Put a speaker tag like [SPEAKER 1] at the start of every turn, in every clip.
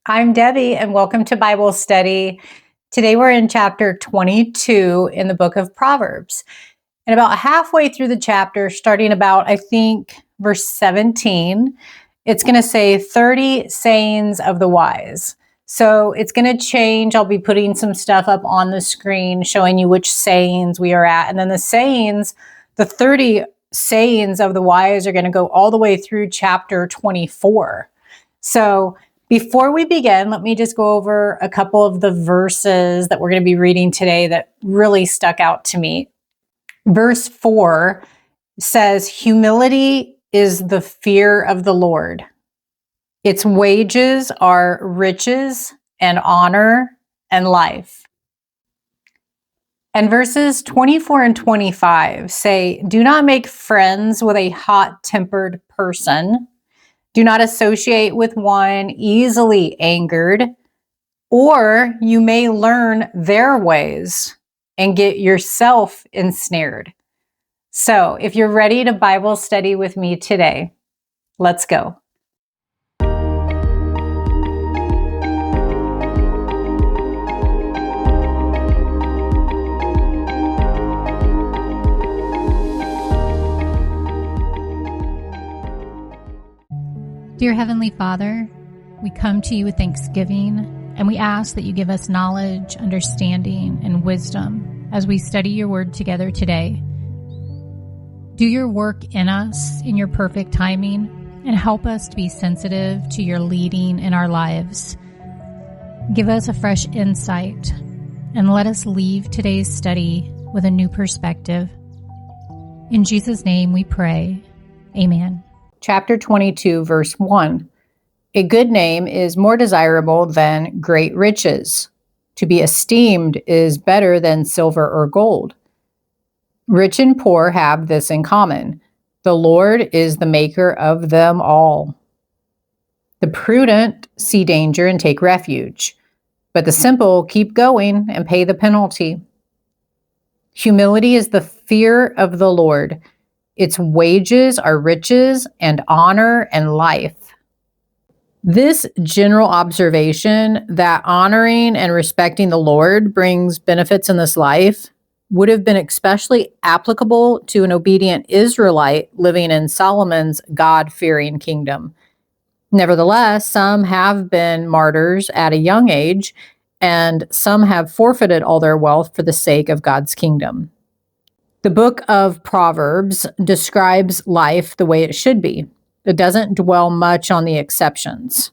[SPEAKER 1] I'm Debbie, and welcome to Bible Study. Today we're in chapter 22 in the book of Proverbs. And about halfway through the chapter, starting about, I think, verse 17, it's going to say 30 sayings of the wise. So it's going to change. I'll be putting some stuff up on the screen showing you which sayings we are at. And then the sayings, the 30 sayings of the wise are going to go all the way through chapter 24. So before we begin, let me just go over a couple of the verses that we're going to be reading today that really stuck out to me. Verse 4 says, "Humility is the fear of the Lord. Its wages are riches and honor and life." And verses 24 and 25 say, "Do not make friends with a hot-tempered person. Do not associate with one easily angered, or you may learn their ways and get yourself ensnared." So, if you're ready to Bible study with me today, let's go.
[SPEAKER 2] Dear Heavenly Father, we come to you with thanksgiving, and we ask that you give us knowledge, understanding, and wisdom as we study your word together today. Do your work in us in your perfect timing, and help us to be sensitive to your leading in our lives. Give us a fresh insight, and let us leave today's study with a new perspective. In Jesus' name we pray. Amen.
[SPEAKER 1] Chapter 22, verse 1. "A good name is more desirable than great riches. To be esteemed is better than silver or gold." Rich and poor have this in common: the Lord is the maker of them all. The prudent see danger and take refuge, but the simple keep going and pay the penalty. Humility is the fear of the Lord. Its wages are riches and honor and life. This general observation that honoring and respecting the Lord brings benefits in this life would have been especially applicable to an obedient Israelite living in Solomon's God-fearing kingdom. Nevertheless, some have been martyrs at a young age, and some have forfeited all their wealth for the sake of God's kingdom. The book of Proverbs describes life the way it should be. It doesn't dwell much on the exceptions.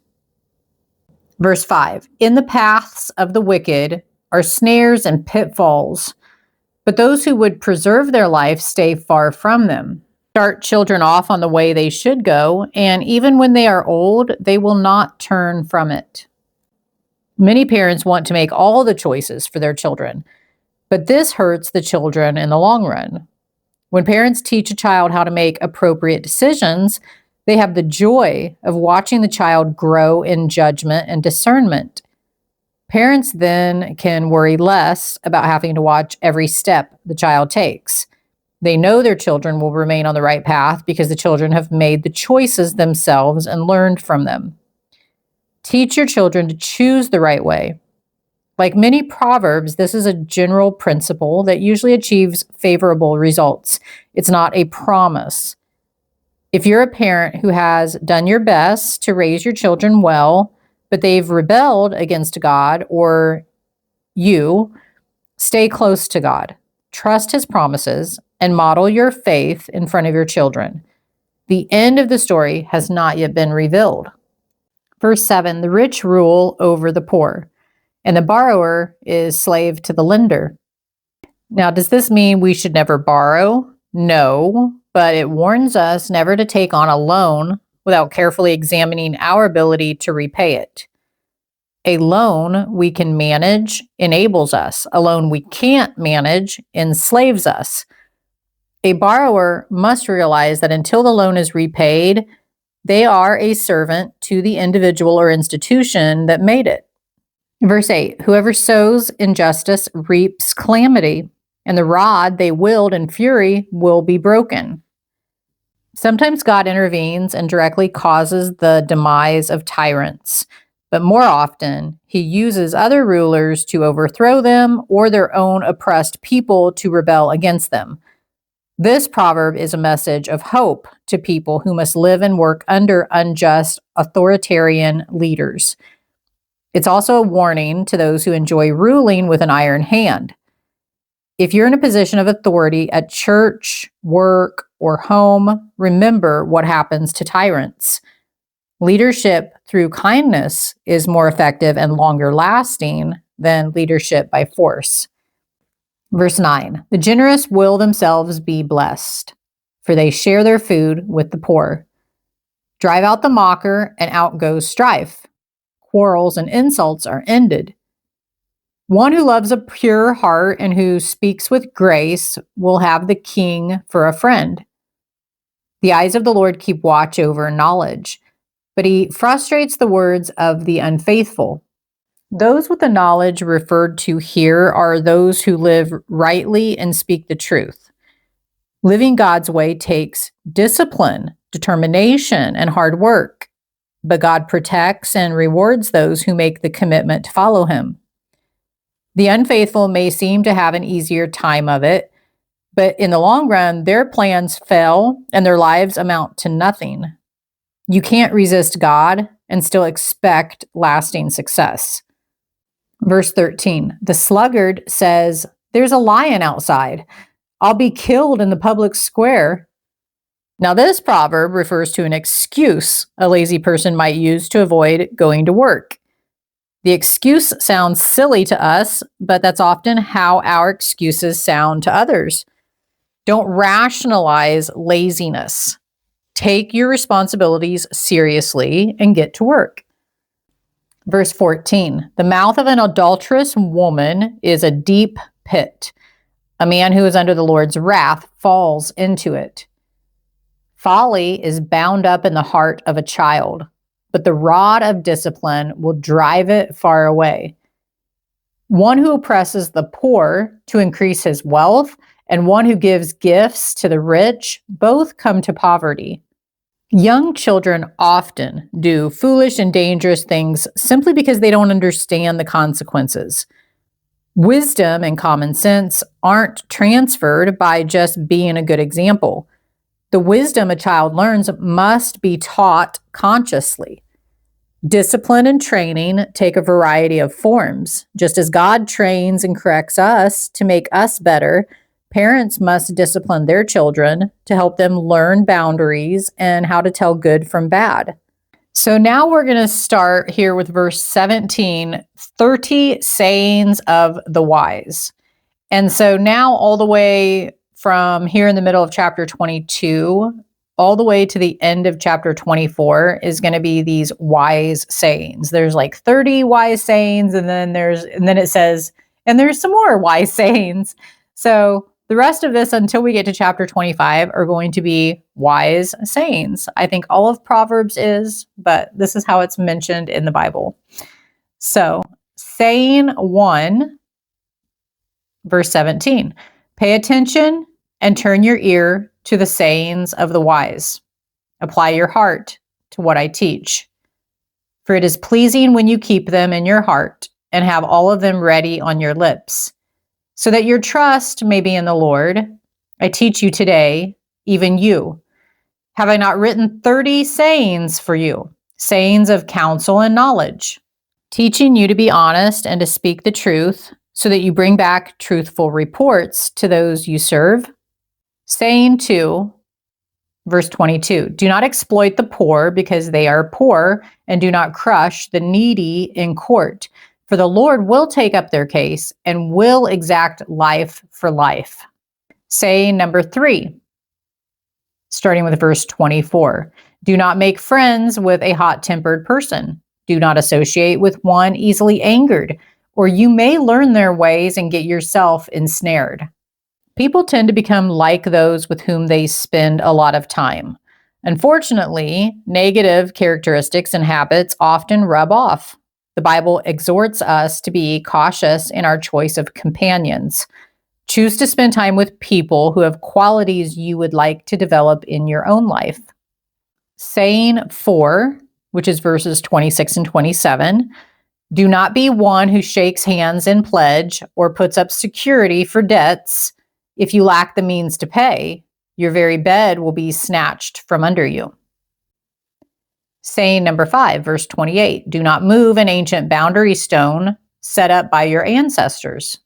[SPEAKER 1] Verse 5, "In the paths of the wicked are snares and pitfalls, but those who would preserve their life stay far from them. Start children off on the way they should go, and even when they are old, they will not turn from it." Many parents want to make all the choices for their children, but this hurts the children in the long run. When parents teach a child how to make appropriate decisions, they have the joy of watching the child grow in judgment and discernment. Parents then can worry less about having to watch every step the child takes. They know their children will remain on the right path because the children have made the choices themselves and learned from them. Teach your children to choose the right way. Like many proverbs, this is a general principle that usually achieves favorable results. It's not a promise. If you're a parent who has done your best to raise your children well, but they've rebelled against God or you, stay close to God. Trust His promises and model your faith in front of your children. The end of the story has not yet been revealed. Verse 7, "The rich rule over the poor, and the borrower is slave to the lender." Now, does this mean we should never borrow? No, but it warns us never to take on a loan without carefully examining our ability to repay it. A loan we can manage enables us. A loan we can't manage enslaves us. A borrower must realize that until the loan is repaid, they are a servant to the individual or institution that made it. Verse 8, "Whoever sows injustice reaps calamity, and the rod they wield in fury will be broken." Sometimes God intervenes and directly causes the demise of tyrants. but more often, he uses other rulers to overthrow them or their own oppressed people to rebel against them. This proverb is a message of hope to people who must live and work under unjust, authoritarian leaders. It's also a warning to those who enjoy ruling with an iron hand. If you're in a position of authority at church, work, or home, remember what happens to tyrants. Leadership through kindness is more effective and longer lasting than leadership by force. Verse 9, the generous will themselves be blessed, for they share their food with the poor. Drive out the mocker, and out goes strife. Quarrels and insults are ended. One who loves a pure heart and who speaks with grace will have the king for a friend. The eyes of the Lord keep watch over knowledge, but he frustrates the words of the unfaithful. Those with the knowledge referred to here are those who live rightly and speak the truth. Living God's way takes discipline, determination, and hard work, but God protects and rewards those who make the commitment to follow him. The unfaithful may seem to have an easier time of it, but in the long run, their plans fail and their lives amount to nothing. You can't resist God and still expect lasting success. Verse 13, the sluggard says, there's a lion outside. I'll be killed in the public square. Now, this proverb refers to an excuse a lazy person might use to avoid going to work. The excuse sounds silly to us, but that's often how our excuses sound to others. Don't rationalize laziness. Take your responsibilities seriously and get to work. Verse 14, the mouth of an adulterous woman is a deep pit. A man who is under the Lord's wrath falls into it. Folly is bound up in the heart of a child, but the rod of discipline will drive it far away. One who oppresses the poor to increase his wealth and one who gives gifts to the rich both come to poverty. Young children often do foolish and dangerous things simply because they don't understand the consequences. Wisdom and common sense aren't transferred by just being a good example. The wisdom a child learns must be taught consciously. Discipline and training take a variety of forms. Just as God trains and corrects us to make us better, parents must discipline their children to help them learn boundaries and how to tell good from bad. So now we're going to start here with verse 17, 30 sayings of the wise. And so now all the way from here in the middle of chapter 22, all the way to the end of chapter 24 is going to be these wise sayings. There's like 30 wise sayings, and then it says, and there's some more wise sayings. So the rest of this until we get to chapter 25 are going to be wise sayings. I think all of Proverbs is, but this is how it's mentioned in the Bible. So saying 1, verse 17, pay attention and turn your ear to the sayings of the wise. Apply your heart to what I teach. For it is pleasing when you keep them in your heart and have all of them ready on your lips, so that your trust may be in the Lord. I teach you today, even you. Have I not written 30 sayings for you, sayings of counsel and knowledge, teaching you to be honest and to speak the truth, so that you bring back truthful reports to those you serve? Saying 2, verse 22, do not exploit the poor because they are poor, and do not crush the needy in court. For the Lord will take up their case and will exact life for life. Saying number 3, starting with verse 24, do not make friends with a hot-tempered person. Do not associate with one easily angered, or you may learn their ways and get yourself ensnared. People tend to become like those with whom they spend a lot of time. Unfortunately, negative characteristics and habits often rub off. The Bible exhorts us to be cautious in our choice of companions. Choose to spend time with people who have qualities you would like to develop in your own life. Saying 4, which is verses 26 and 27. Do not be one who shakes hands in pledge or puts up security for debts. If you lack the means to pay, your very bed will be snatched from under you. Saying number 5, verse 28, do not move an ancient boundary stone set up by your ancestors.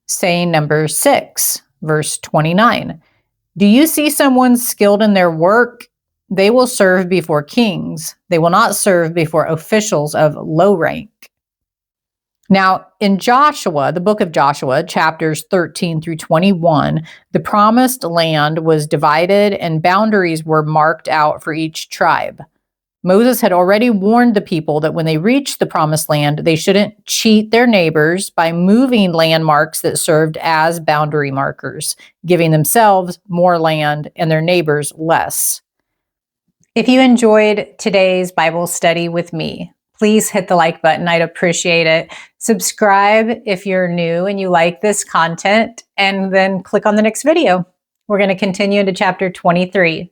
[SPEAKER 1] Saying number 6, verse 29, do you see someone skilled in their work? They will serve before kings. They will not serve before officials of low rank. Now, in Joshua, the book of Joshua, chapters 13 through 21, the promised land was divided and boundaries were marked out for each tribe. Moses had already warned the people that when they reached the promised land, they shouldn't cheat their neighbors by moving landmarks that served as boundary markers, giving themselves more land and their neighbors less. If you enjoyed today's Bible study with me, please hit the like button. I'd appreciate it. Subscribe if you're new and you like this content, and then click on the next video. We're going to continue into chapter 23.